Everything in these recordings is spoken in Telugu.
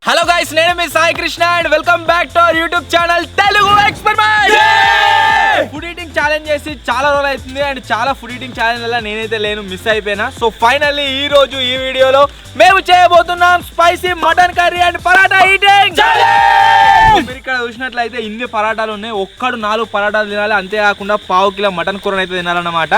హలో గైస్, నేను మీ Sai Krishna and welcome back to our YouTube channel Telugu experiment. Food eating challenge చేసి చాలా రోజులు అవుతుంది అండ్ చాలా ఫుడ్ ఈటింగ్ ఛాలెంజ్ వల్ల నేనైతే మిస్ అయిపోయినా. సో ఫైనల్లీ ఈ రోజు ఈ వీడియోలో మేము చేయబోతున్నాం spicy mutton curry and paratha eating challenge. మీరు ఇక్కడ చూసినట్లయితే ఇన్ని పరాటాలు ఉన్నాయి. ఒక్కడు 4 పరాటాలు తినాలి, అంతేకాకుండా పావు కిలో మటన్ కూర అయితే తినాలన్నమాట.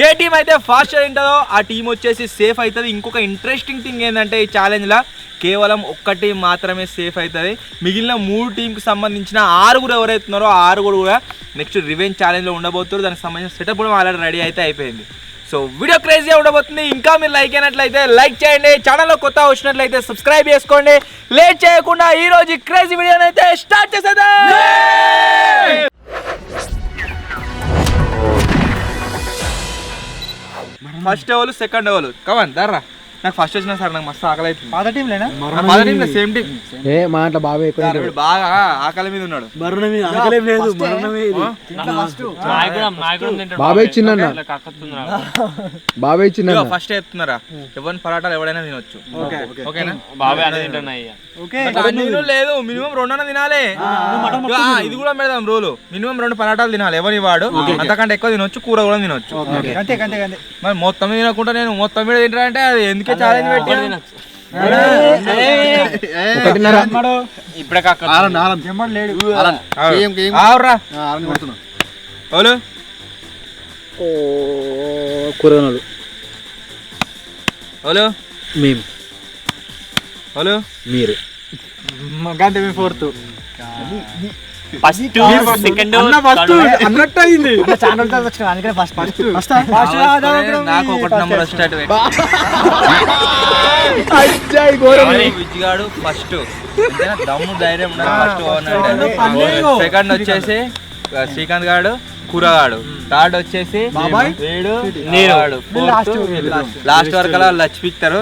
ఏ టీం అయితే ఫాస్ట్ తింటుందో ఆ టీం వచ్చేసి సేఫ్ అవుతుంది. ఇంకొక ఇంట్రెస్టింగ్ థింగ్ ఏంటంటే ఈ ఛాలెంజ్లో కేవలం ఒక్క టీం మాత్రమే సేఫ్ అవుతుంది. మిగిలిన 3 టీంకి సంబంధించిన 6 ఎవరైతున్నారో ఆ 6 కూడా నెక్స్ట్ రివెంజ్ ఛాలెంజ్లో ఉండబోతున్నారు. దానికి సంబంధించిన సెటప్ కూడా ఆల్రెడీ రెడీ అయితే అయిపోయింది. సో వీడియో క్రేజీగా ఉండబోతుంది. ఇంకా మీరు లైక్ అయినట్లయితే లైక్ చేయండి, ఛానల్లో కొత్త వచ్చినట్లయితే సబ్స్క్రైబ్ చేసుకోండి. లేట్ చేయకుండా ఈ రోజు క్రేజీ వీడియోని అయితే స్టార్ట్ చేసేద్దాం. ఫస్ట్ ఎవరు సెకండ్ ఎవరు కవన్ దర్రా. నాకు ఫస్ట్ వచ్చినా సార్ నాకు మస్తు ఆకలి అవుతుంది. పాత టీం లేనా? పాత టీం సేమ్ టీం. మా అట్లా బాబాయ్ బాగా ఆకలి మీద ఉన్నాడు. బాబాయ్ చిన్న బాబాయ్ చిన్న ఫస్ట్ చెప్తున్నారా ఎవరిని పరాటాలు ఎవడైనా తినొచ్చు. ఓకేనా? లేదు మినిమం 2 తినాలి. ఇది కూడా పెడదాం రూలు. మినిమం 2 పరాటాలు తినాలి ఎవరి వాడు. అంతకంటే ఎక్కువ తినొచ్చు, కూర కూడా తినొచ్చు. మరి మొత్తం తినకుండా నేను మొత్తం మీద తింటా అంటే అది ఎందుకే ఛాలెంజ్ పెట్టి ఇప్పుడే కూరగాయలు హలో మేము హలో మీరు గంట మీ ఫోర్త్ అన్నట్టు అయింది. నాకు 1 నెంబర్ స్టార్ట్ విజ్జిగాడు ఫస్ట్ దమ్ము ధైర్యం ఫస్ట్. సెకండ్ వచ్చేసి శ్రీకాంత్ గాడు, కూరగాడు. థర్డ్ వచ్చేసి లాస్ట్ వరకు అలా లచ్చిపిస్తారు.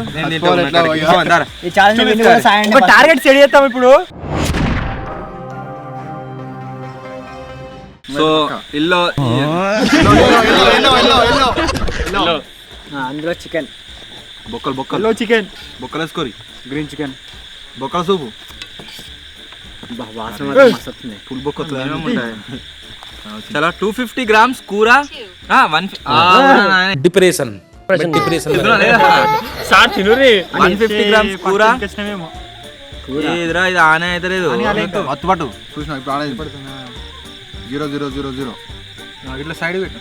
టార్గెట్ సెట్ చేస్తాం ఇప్పుడు. సో ఇల్లు అందులో చికెన్ బొక్కలు చికెన్ బొక్కలు వేసుకోరి. గ్రీన్ చికెన్ బొక్కల సూపు ఫుల్ బొక్క చాలా 250 గ్రామ్స్ కూర. 150 గ్రామ్స్ కూర. ఇది ఆనే అయితే లేదు అత్తుపట్టు చూసిన ఇప్పుడు 0 ఇట్లా సైడ్ పెట్టు.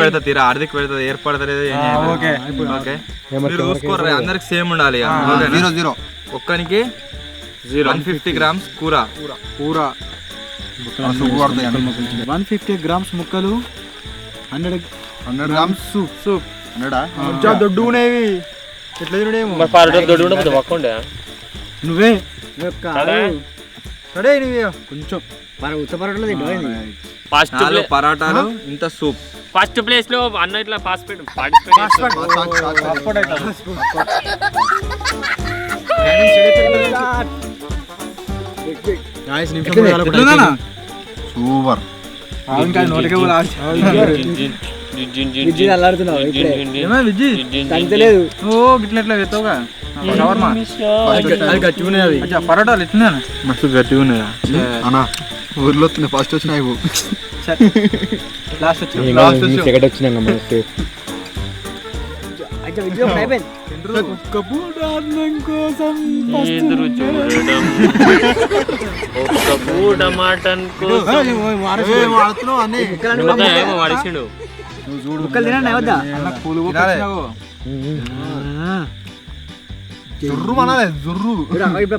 పెడతా తీరా అర్ధికి పెడతా ఏర్పడతలేదు. చూసుకోర్రా అందరికి సేమ్ ఉండాలి. ఒక్కనికి 150 గ్రామ్స్ కూర. 150 గ్రామ్స్ ముక్కలు, 100 గ్రామ్స్ సూప్. దొడ్డు ఉండేవి ఎట్లా తినడేమో. నువ్వే కొంచెం పరాటాలు ఇంత సూప్. ఫస్ట్ ప్లేస్ లో అన్న ఇట్లా పాస్పోర్ట్ సూపర్. పరాటాలు ఎట్లా మస్తు గట్టిగా ఉన్నాయా అన్నా? ఊర్లో వస్తున్నాయి ఫస్ట్ వచ్చినాయి. సెకండ్ వచ్చినా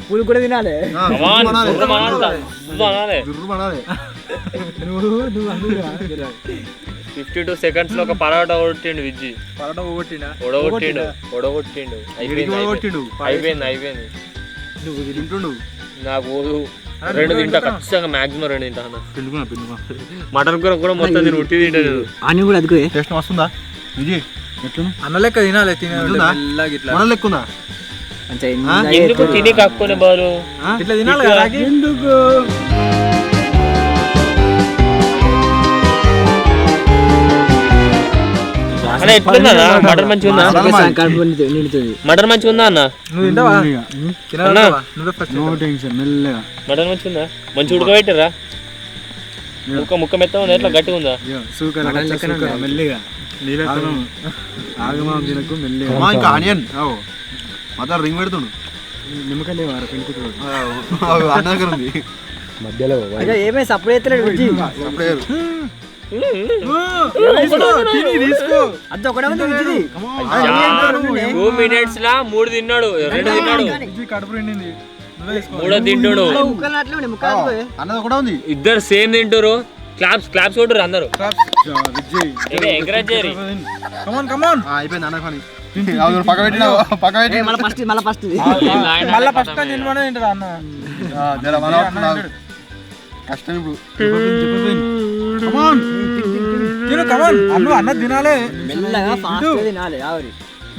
పూలు కూడా తినాలి. 52 seconds లో ఒక పరాటా కొట్టిండు విజ్జి. ఒడగొట్టిండు. అయిపోయింది. నాకు 2 తింటా ఖచ్చితంగా, మాక్సిమం 2 తింటా. మటన్ కూర కూడా మొత్తం నేను ఉట్టి తింటా. అని కూడా అది టేస్ట్ వస్తుందా విజయ్? అన్న లెక్క తినాలి. లెక్కుందా? ఎందుకు తిని కక్కునే బాలు ఇట్లా తినాలి కదా. ఎందుకు అన్న ఎట్లుందా మటన్ మంచిగా ఉందా కడుపు నిండుతుంది. మటన్ మంచిగా ఉందా అన్న నువ్వు తింటావా అన్న నువ్వే ఫస్ట్ నో టెన్షన్ మెల్లగా. మటన్ మంచిగా ఉందా మంచి ఉడకబెట్టారా ముక్క మెత్త ఉందా ఎట్లా గట్టిగా ఉందా సూకర్ మెల్లిగా ఆగమా తినకు మెల్లిగా. ఇంకా ఆనియన్ మాత్రం రింగ్ పెడుతుండు నిమ్మకాయ లేవారు పెంకుతున్నాడు. అన్న దగ్గర ఉంది ఏమే సపరేట్ అప్పుడే తీసుకో అంత ఒకటే ఉంది రుచిది. 2 minutes లా 3 తిన్నాడు 2 తిన్నాడు కడుపు నిండింది. 3 తింటాడు అన్నది కూడా ఉంది. ఇద్దరు సేమ్ తింటారు క్లాప్స్ కొట్టురు అందరు ఎంకరేజ్ చేయరు అయిపోయింది అన్న పని పక్క పెట్టిన పక్క పెట్టి మళ్ళీ ఫస్ట్ మళ్ళీ ఫస్ట్ తినమని తింటదా అన్న జర మన కష్టం ఇప్పుడు తిను కమాన్ అన్ను అన్న తినాలే మెల్లగా ఫాస్ట్ తినాలి ఆవిరి.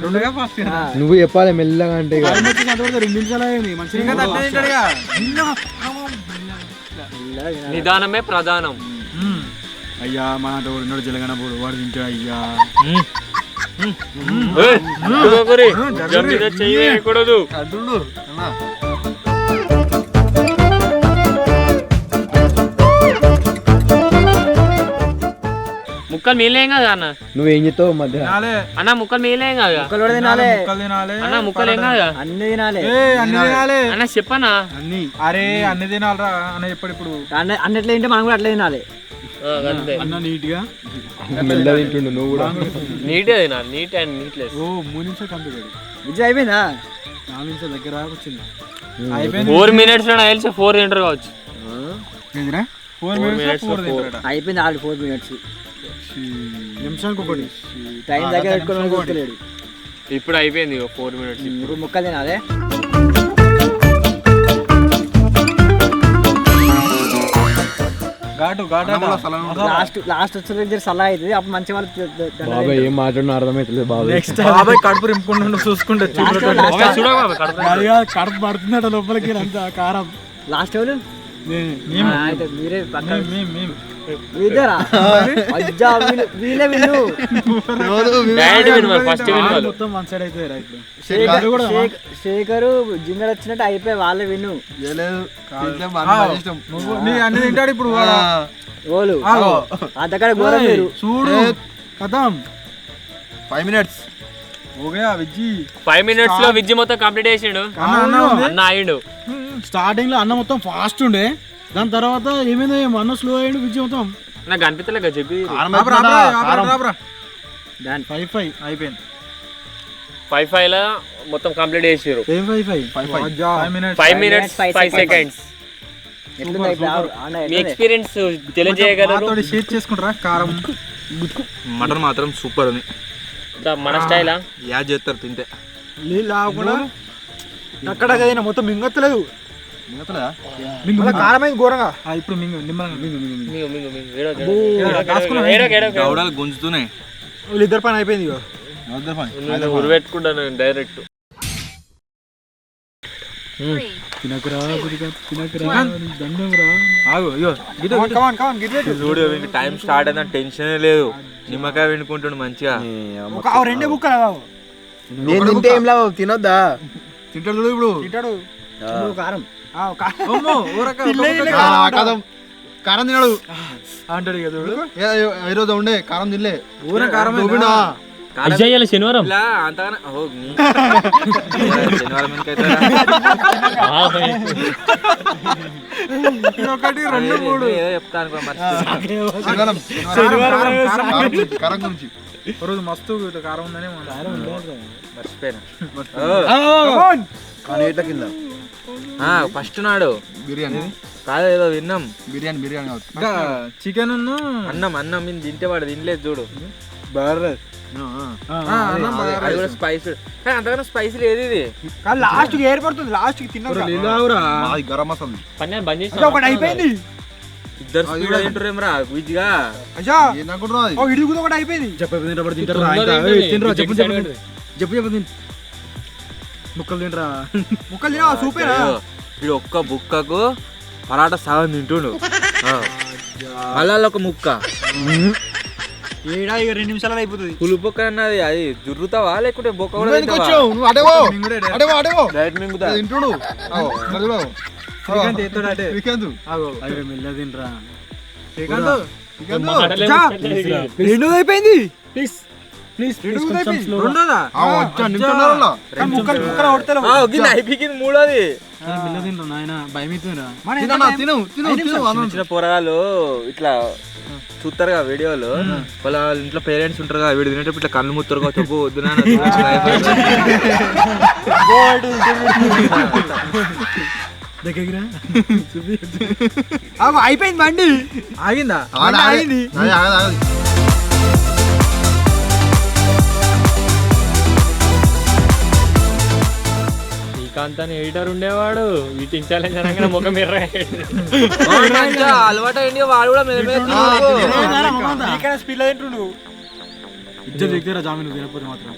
రెండుగా ఫస్ట్ నువ్వు చెప్పాలి మెల్లగా అంటే 2 నిమిషాలు అయింది ఇంకా తట్ట తింటాడుగా నిదానమే ప్రధానం అయ్యా మన రెండు జలగన పోడు వాడు తింటాడు అయ్యా. చేయకూడదు అడ్డుండు అన్న ముక్కలు మీలేం కదా అన్న నువ్వేం చెప్తావు మధ్య తినాలే అన్న ముక్కలు మీలేం కదా ముక్కలు కూడా తినాలి. ముక్కలు తినాలే అన్న ముక్కలు ఏం కాదు అన్ని తినాలి. అన్ని తినాలే అన్న చెప్పనా అన్ని అరే అన్ని తినాలరా అన్న ఎప్పుడు ఇప్పుడు అన్నట్లు తింటే మనం కూడా అట్లా తినాలి. అంతే అన్న నీట్ గా తింటుండు నువ్వు కూడా నీట్ తినాలి నీట్ అండ్ నీట్లెస్ 3 నిమిషాలు కంప్లీట్ అయ్యింది. విజయ్ అయిపోయిందా 4 నిమిషాలు దగ్గర వచ్చింది. అయిపోయింది 4 minutes లో నాకు తెలిసి 4 తింటారు కావచ్చు ఏందిరా 4 minutes 4 తింటాడట అయిపోయింది ఆల్రెడీ 4 minutes నిమిషానికి ఒకటి టైం దగ్గర పెట్టుకోవడానికి కొట్టలేడు. ఇప్పుడు అయిపోయింది 4 minutes ఇప్పుడు ముక్కలు తినాలి. ఘాటు లాస్ట్ వచ్చే సలహా అవుతుంది అప్పుడు మంచి వాళ్ళు బాబాయ్ ఏం మాట్లాడినా అర్థమైతలేదు బాబాయ్. నెక్స్ట్ బాబాయ్ కడుపు రింపుకుంటుండు చూసుకుంటే కడుపు పడుతుందట లోపలికి అంత కారం. లాస్ట్ ఎవరు అయితే మీరే వీళ్ళే విన్ను మొత్తం వన్ సైడ్ అయితే శేఖరు జింగర్ వచ్చినట్టు అయిపోయి వాళ్ళే విన్ను. అన్ని తింటాడు ఇప్పుడు ఓలు అంతకాడ ఘోరం మీరు చూడు కథం 5 minutes ఓకే విజ్జి 5 minutes లో విజ్జి మొత్తం కంప్లీట్ చేసిండు అన్న ఆయిండు స్టార్టింగ్ లో అన్న మొత్తం ఫాస్ట్ ఉండే దాని తర్వాత ఏమైందో ఏమో అన్న స్లో అయ్యిండు విజయ్ మొత్తం నాకు అనిపించలేక చెప్పి 5-5 అయిపోయింది 5 లా మొత్తం కంప్లీట్ చేసారు ఏం 5-5 5 minutes 5 seconds మీ ఎక్స్పీరియన్స్ తెలియజేయగలరు షేర్ చేసుకుంటారా కారం మటన్ మాత్రం సూపర్ ఉంది మన స్టైలా యాడ్ చేస్తారు తింటే నీళ్ళు కూడా అక్కడ కదైనా మొత్తం మింగత్తలేదు కారమైంది ఘోరంగా ఇప్పుడు మింగు గౌడాలు గుంజుతున్నాయి వీళ్ళిద్దరు పని అయిపోయింది ఉరిపెట్టుకుంటాను డైరెక్ట్ చూడు టైం స్టార్ట్ అయినా టెన్షన్ లేదు నిమ్మకాయ వినుకుంటుండు మంచిగా రెండే బుక్కలు తింటే ఏం లావు తినొద్దా తింటాడు చూడు ఇప్పుడు తింటాడు కారం కారం తిన్నాడు అంటాడు ఈ రోజు ఉండే కారం తినలే ఊర కారం శనివారం ఒకటి 2 3 కారం గురించి రోజు మస్తు కారం ఉందని మర్చిపోయినా కింద ఫస్ట్ నాడు బిర్యానీ కాదు ఏదో విన్నాం బిర్యానీ ఇంకా చికెన్ అన్నం తింటే వాడు తినలేదు చూడు అది కూడా స్పైసీ అంతకన్నా స్పైసీ లేదు ఇది లాస్ట్ కి ఏర్పడుతుంది లాస్ట్ కి తిన్నా గరం మసాలా పన్నెండు బంద్ చేసి ఒకటి అయిపోయింది ఇద్దరు స్పీడ్ తింటారేమరా విజ్గా ఇడి కూడా ఒకటి అయిపోయింది చెప్పు ముక్కలు తినరా ముక్కలు తినా సూపర్ వీడు ఒక్క బుక్కకు పరాటా సగం తింటుండు మళ్ళా ఒక ముక్క ఏడా ఇక 2 నిమిషాలు అయిపోతుంది. పులు బొక్క అన్నది అది జుర్రుతావా లేకుంటే బొక్క కూడా నువ్వు ఎందుకు వచ్చావు? నువ్వు అటేవో అటేవో డైరెక్ట్ మింగుతా తింటుడు శ్రీకాంత్ ఎత్తాడు అటే. శ్రీకాంత్ అరే మెల్ల తినరా. రెండు అయిపోయింది రెండోదా? అయిపోయింది మూడోది మెల్ల తినరా నాయన, భయం అవుతుందిరా. చిన్న పోరగాళ్ళు ఇట్లా చూస్తారుగా వీడియోలు, వాళ్ళ ఇంట్లో పేరెంట్స్ ఉంటారు కదా, వీడు తినేటప్పుడు ఇట్లా కళ్ళు ముత్తరుగా చెప్పు వద్దు నాన్న దగ్గర అయిపోయింది బండి. ఆగిందా? ఆగింది. శ్రీకాంత్ అని ఎడిటర్ ఉండేవాడు, ఈటింగ్ ఛాలెంజ్ అనగానే ముఖం అలవాటు అయింది వాడు కూడా స్పీడ్ లో తింటుండు. ఇద్దరు దగ్గర జామీన్ తినకపోతే మాత్రం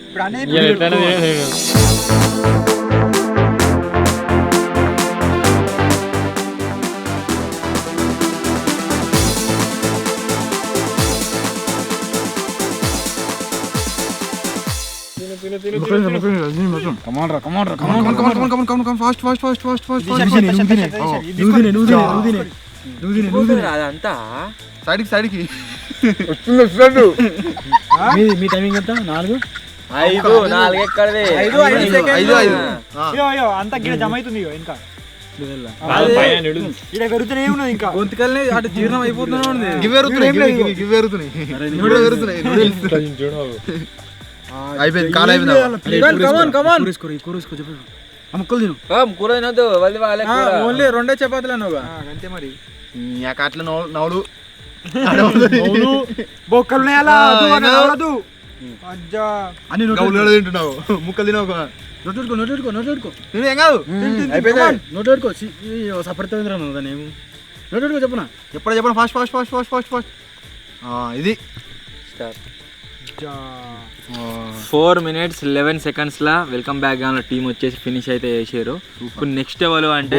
ఇప్పుడు అదంతా సైడ్కి మీ టైమింగ్ ఎంత? 4 4 ఎక్కడది 5 అంతా గిడ జమ అవుతుంది ఇంకా ఇక్కడ పెరుగుతూనే ఉన్నది. ఇంకా గొంతుకల్ని అటు జీర్ణం అయిపోతుంది. అయిపోయింది కాలు ముక్కలు తిను. కూర తినద్దు ఓన్లీ 2 చపాతీలు అన్నావు అంతే. మరి అట్లా నవ్వులు బొక్కలు తింటున్నావు ముక్కలు తినవు నోటెడుకో ఏం కాదు నోటెడుకో సపరేట్ దాన్ని నోటెడుకో చెప్పనా? చెప్పండి ఫాస్ట్ ఇది 4 minutes 11 seconds లా వెల్కమ్ బ్యాక్ గా టీం వచ్చేసి ఫినిష్ అయితే చేసారు. ఇప్పుడు నెక్స్ట్ ఎవరు అంటే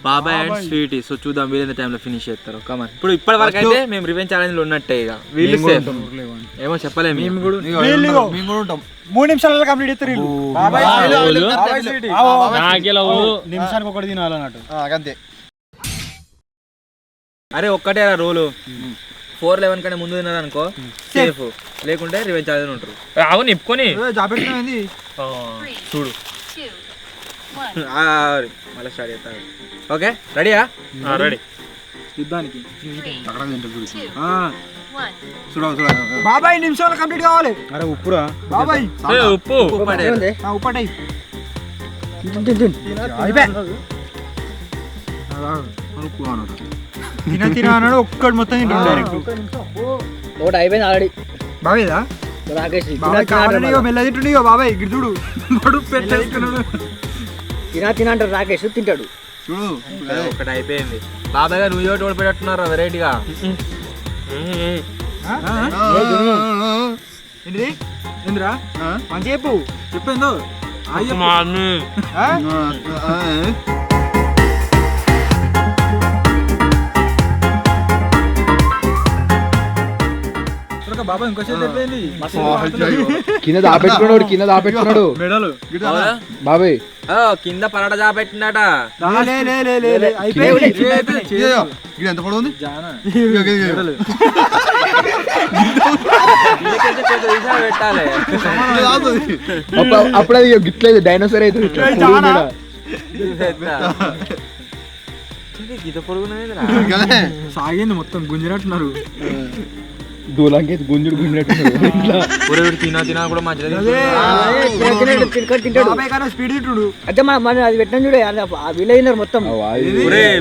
బాబాయ్ అండ్ స్వీటీ. సో చూద్దాం వీళ్ళ టైంలో ఫినిష్ చేస్తారు. కమన్ ఇప్పుడు ఇప్పటి వరకు అయితే మేము రివెంజ్ ఛాలెంజ్ లో ఉన్నట్టే. ఇక వీళ్ళు ఏమో చెప్పలేము, మేము కూడా 3 నిమిషాలలో కంప్లీట్ చేస్తారు. నిమిషానికి ఒకటి తినాలన్నట్టు అంతే. అరే ఒక్కటే రోలు 4:11 కంటే ముందు తిన్నారు అనుకో సేఫ్, లేకుంటే రివెంజ్ ఛాలెంజ్ ఉంటారు. ఆవు నిప్పుకొని జాబెట్టింది చూడు మళ్ళీ స్టార్ట్ చేస్తారు. ఓకే రెడీయా? రెడీ. యుద్ధానికి బాబాయ్ నిమిషాలు కంప్లీట్ కావాలి. అరే ఉప్పురా బాబాయ్, ఉప్పు ఉప్పటాయి తిన అన్నాడు. ఒక్కటి మొత్తం డైరెక్ట్ ఒకటి అయిపోయింది ఆల్రెడీ. బాబాయ్దా? రాకేష్ మెల్ల తింటుండో బాబాయ్ గిడుచుడు తినా అంటారు. రాకేష్ తింటాడు చూడు. ఒకటి అయిపోయింది. బాబాయ్ గారు నువ్వు ఒకటి ఓడిపోయినట్టున్నారు వెరైటీగా. ఏంటిది ఏందిరా? మంచి చెప్పేందో బాబా ఇంకో కింద దాపెట్టుకున్నాడు మెడలు బాబాయ్ కింద పరట జాపెట్టిందట. ఎంత పొడవు ఉంది? పెట్టాలి అప్పుడు అది గిట్లేదు డైనోసార్ అయితే గీత పొడుగు సాగింది మొత్తం గుంజినట్టున్నారు. దూలంకి గుంజుడు తినా కూడా మంచిగా స్పీడ్ తింటుడు. అయితే మన అది పెట్టిన చూడే వీళ్ళు అయినారు మొత్తం.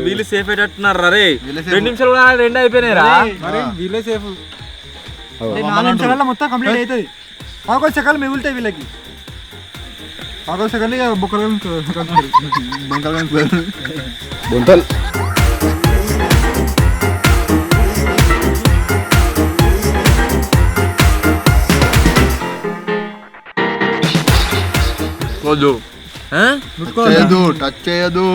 వీళ్ళు సేఫ్ అయ్యేటట్టున్నారు. రే 2 నిమిషాలు కూడా 2 అయిపోయినాయిరా. వీళ్ళే సేఫ్. 4 నిమిషాలలో మొత్తం కంప్లీట్ అవుతుంది. 11 సెకండ్లు మిగులుతాయి వీళ్ళకి. 11 సెకండ్లు బొంతలు టచ్ చేయదు.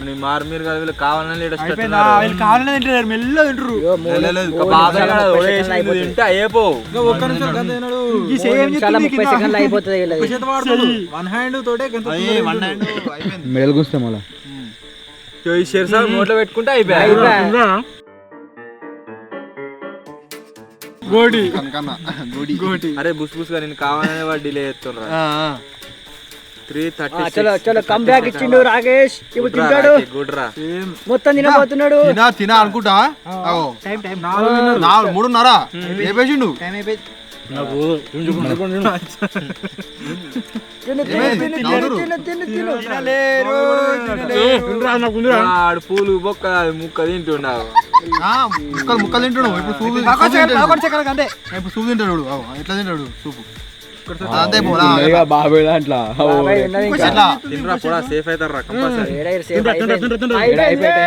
నీ మార్మీరు కదా వీళ్ళు కావాలని అయిపోయిందా వీళ్ళు కావాలనే తింటారు మెల్ల తింటారు తింటే అయిపో ఒక్క నిమిషం గంత తినడు ఈ మూడు సేమ్ నిమిషాల 30 సెకండ్లు అయిపోతుంది వీళ్ళది. వన్ హ్యాండ్ తోటే గంత మెడల్ గుస్తే మళ్ళా ఈ షెర్సా నోట్లో పెట్టుకుంటే అయిపోయా గోడి గోడి అరే బుస్ బుస్ గా నేను కావాలనే వాడు డిలే చేస్తుండ్రా 3:30 చలో చలో కమ్ బ్యాక్ ఇచ్చిండు రాకేష్. ఇప్పుడు తింటాడు గుడ్ రా మొత్తం తినబోతున్నాడు. తినా అనుకుంటా టైం 3:30 లేపేసిండు టైం అయిపోయింది. తిను తిను తిను తిను తిను తిను తినలేరు ఆడు పూలు బొక్క ముక్క తింటున్నావు ముక్కలు తింటాడు ఇప్పుడు సూపు అంతే ఇప్పుడు సూపు తింటాడు ఎట్లా తింటాడు సూపు అంతే బాబాయ్ ఉన్నది ఇంకా. ఎట్లా తినరా కూడా సేఫ్ అవుతారా కంపల్సరీ ఏడైరు సేఫ్ అయిపోయింది.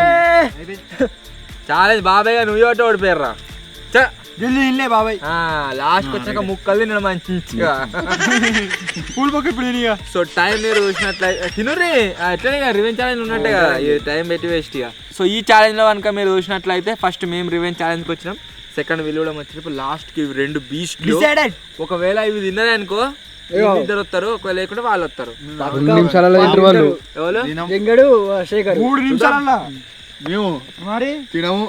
చాలా బాబాయ్ గా నువ్వు ఒకటి ఓడిపోయారా జల్దీ తినలే బాబాయ్ లాస్ట్ వచ్చాక ముక్కలు తినడం మంచిగా పూల్ పక్క ఇప్పుడు తినిగా సో టైం మీరు చూసినట్లయితే తినుర్రి ఎట్లనే రివెంజ్ ఛాలెంజ్ ఉన్నట్టే కదా ఈ టైం పెట్టి వేస్ట్ ఇక సో ఈ ఛాలెంజ్ లో కనుక మీరు చూసినట్లయితే ఫస్ట్ మేము రివెంజ్ ఛాలెంజ్ కి వచ్చినాం, సెకండ్ వీళ్ళు కూడా వచ్చినప్పుడు లాస్ట్ కి ఇవి 2 బీస్ట్ డిసైడెడ్. ఒకవేళ ఇవి తిన్నదే అనుకో ఇద్దరు వస్తారు, ఒకవేళ లేకుంటే వాళ్ళు వస్తారు. 2 నిమిషాలలో తింటారు వాళ్ళు ఎవరు జంగడు శేఖర్ 3 నిమిషాలల్లా మేము మరి తినము.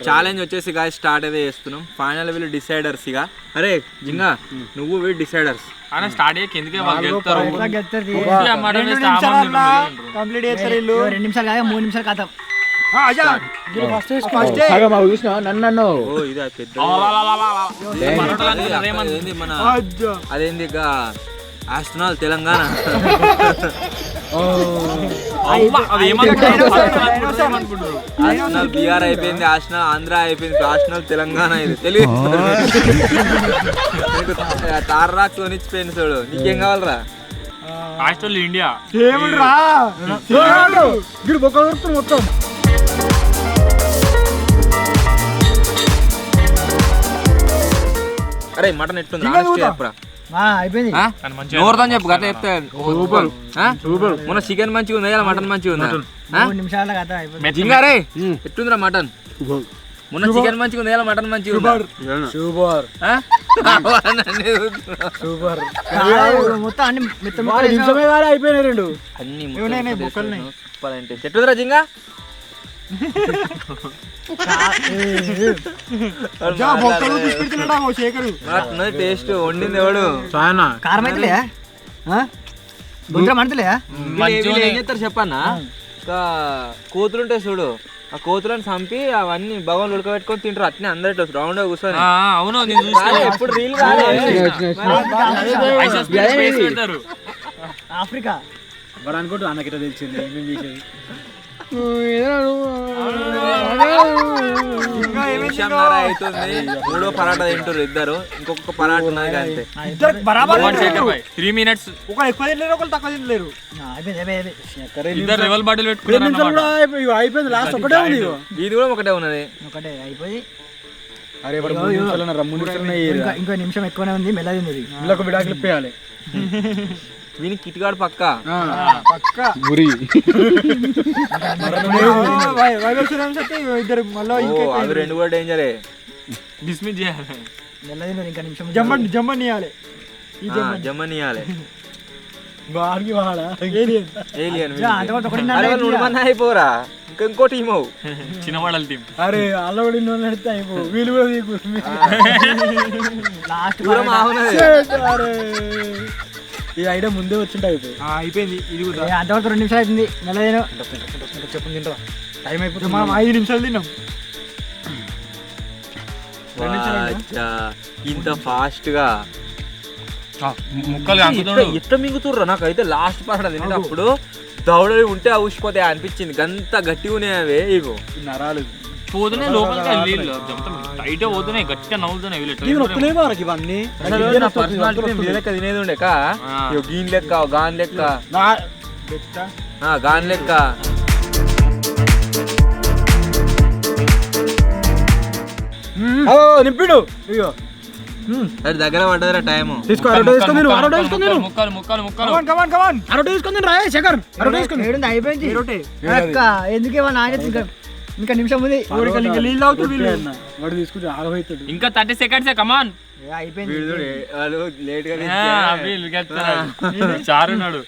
ఛాలెంజ్ వచ్చేసి గాయ స్టార్ట్ అయితే చేస్తున్నాం. ఫైనల్ వీళ్ళు డిసైడర్స్ ఇక. అరే జింగా నువ్వు వీళ్ళు డిసైడర్స్ స్టార్ట్ అయ్యి కిందకే వాళ్ళు గెలుస్తారు. కంప్లీట్ చేస్తారు వీళ్ళు. 2 నిమిషాలు కాదు 3 నిమిషాలు కాదు. నన్ను ఓ ఇది పెద్ద అదేంది మన అదేంది ఇక ఆస్ట్రోనాల్ తెలంగాణ ఆస్ట్రోనాల్ బీఆర్ అయిపోయింది, ఆస్ట్రోనాల్ ఆంధ్ర అయిపోయింది, ఆస్ట్రోనాల్ తెలంగాణ ఇది తెలియదు. నీకు తార్రాక్ కొనిచ్చిపోయింది చూడు, నీకేం కావాలరా? ఇండియా ఏముండ్రా గిడు బొక్క దొరుకుతుంది మొత్తం. అరే మటన్ ఎట్లుంది చెప్పరా? అయిపోయింది. నోరుతో చెప్పు అట్లా చెప్తే మొన్న చికెన్ మంచిగా ఉందా ఇలా మటన్ మంచిగా ఉందా? 3 నిమిషాల కథ అయిపోయింది. జింగారే ఎట్లుందిరా మటన్? మొన్న చికెన్ మంచిగా ఉందా ఇలా మటన్ మంచిగా ఉందా? సూపర్ ఆ? సూపర్ మొత్తం అన్ని నిమిషమే కాదు అయిపోయినాయి 2. అన్ని ఏమున్నాయి బొక్కలున్నాయి. సూపర్ అంటే ఎట్లుందిరా జింగా? బొక్కలు తీసుకెళ్తున్నాడా శేఖరు? ఉన్నది టేస్ట్ వండింది ఎవడు? కారం అయితే గుండ్ర మంటలే వీళ్ళు ఏం చేస్తారు చెప్పన్నా? ఇంకా కోతులు ఉంటాయి చూడు, ఆ కోతులను చంపి అవన్నీ భగవాన్ ఉడకబెట్టుకొని తింటారు. అట్నే అందరు రౌండ్ కూర్చొని. అవును ఎప్పుడు రీల్ ఆఫ్రికా అనుకుంటూ అన్నకిట తెలిసింది మేము చేసేది. అవుతుంది, 3వ పరాటా తింటారు ఇద్దరు, ఇంకొక పరాట ఉన్నది అంతే. 3 minutes ఒక ఎక్కువ తినలేరు, ఒకరు తక్కువ తినలేరు. ఇద్దరు లెవెల్ బాటిల్ పెట్టుకున్నారు. అయిపోయింది లాస్ట్ ఒకటే ఉంది. ఇది కూడా ఒకటే ఉన్నది. ఒకటే అయిపోయి అరే ఇంకో నిమిషం ఎక్కువనే ఉంది. మెల్లది వీళ్ళకు విడాకులు ఇప్పేయాలి. వీనికి కిటికాడు పక్క ఇద్దరు మళ్ళీ అవి 2 కూడా డేంజరే. డిస్మిస్ చేయాలి. మెల్లది ఇంకా నిమిషం జమ్మని ఇవ్వాలి. జమ్మని ఇవ్వాలి. ఏలియన్ అయిపోరా ఇంకో టీం అవు చిన్న మోడల్ టీం. అరే అల్లబడి నడితే అయిపో వీళ్ళు లాస్ట్ ఈ ఐడియా ముందే వచ్చింటే అయిపోయింది. ఇది కూడా అంతవరకు 2 నిమిషాలు అవుతుంది. మెల్లదేను చెప్పండి తింటా టైం అయిపోతుంది. మనం 5 నిమిషాలు తిన్నాం. ఇంత ఫాస్ట్ గా ముక్కలు ఎట్లా మింగుతుర్రా? నాకైతే లాస్ట్ పాట తినేటప్పుడు దౌడలు ఉంటే ఊసిపోతాయి అనిపించింది. గంత గట్టిగా ఉన్నాయి అవి. ఇగో నరాలు పోతున్నాయి లోపలికి, నీళ్ళు టైట్ పోతున్నాయి, గట్టిగా నవ్వుతున్నాయి. ఇవన్నీ పర్సనాలిటీ లెక్క తినేది ఉండే గీన్ లెక్క గాన్ లెక్క గాన్ లెక్క. నింపిడు ఇగో అది దగ్గర పడ్డదిరా టైము. తీసుకో అరవై తీసుకో మీరు అరవై తీసుకో నేను ముక్కలు ముక్కలు ముక్కలు కమాన్ అరవై తీసుకొని రా శేఖర్ అరవై తీసుకొని ఏడుంది అయిపోయింది అక్క ఎందుకు ఇవ్వాలి నాకే ఇంకా నిమిషం ఉంది ఇంకా నీళ్ళు అవుతుంది వీళ్ళు వాడు తీసుకుంటే అరవై అవుతుంది ఇంకా 30 సెకండ్స్ కమాన్ అయిపోయింది లేట్ గా చారున్నాడు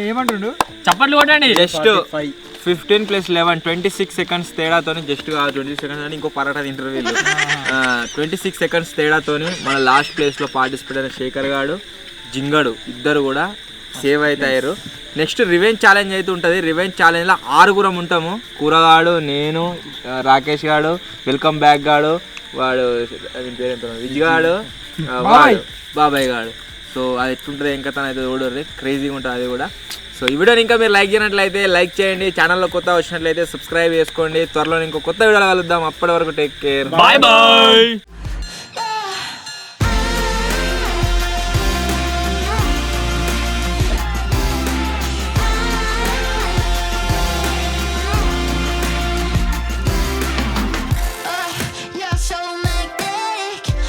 ఏమంటుండు చప్పట్లు కొట్టండి. జస్ట్ 15 + 11 26 సెకండ్స్ తేడాతోని జస్ట్ 26 సెకండ్స్ అని ఇంకో పరాటా ఇంటర్వ్యూ 26 సెకండ్స్ తేడాతోని మన లాస్ట్ ప్లేస్లో పార్టిసిపేట్ అయిన శేఖర్ గాడు జింగడు ఇద్దరు కూడా సేవ్ అవుతారు. నెక్స్ట్ రివెంజ్ ఛాలెంజ్ అయితే ఉంటుంది. రివెంజ్ ఛాలెంజ్లో 6 ఉంటాము. కూరగాడు, నేను, రాకేష్ గాడు, వెల్కమ్ బ్యాక్ గాడు, వాడు పేరు విజ్ గాడు, బాబాయ్ గాడు. సో అది ఎట్లుంటుంది ఇంకా తనైతే చూడరు క్రేజీగా ఉంటుంది అది కూడా. సో ఈ వీడియోని ఇంకా మీరు లైక్ చేయనట్లయితే లైక్ చేయండి. ఛానల్లో కొత్త వచ్చినట్లయితే సబ్స్క్రైబ్ చేసుకోండి. త్వరలో ఇంకో కొత్త వీడియోలో కలుద్దాం. అప్పటి వరకు టేక్ కేర్. Bye bye.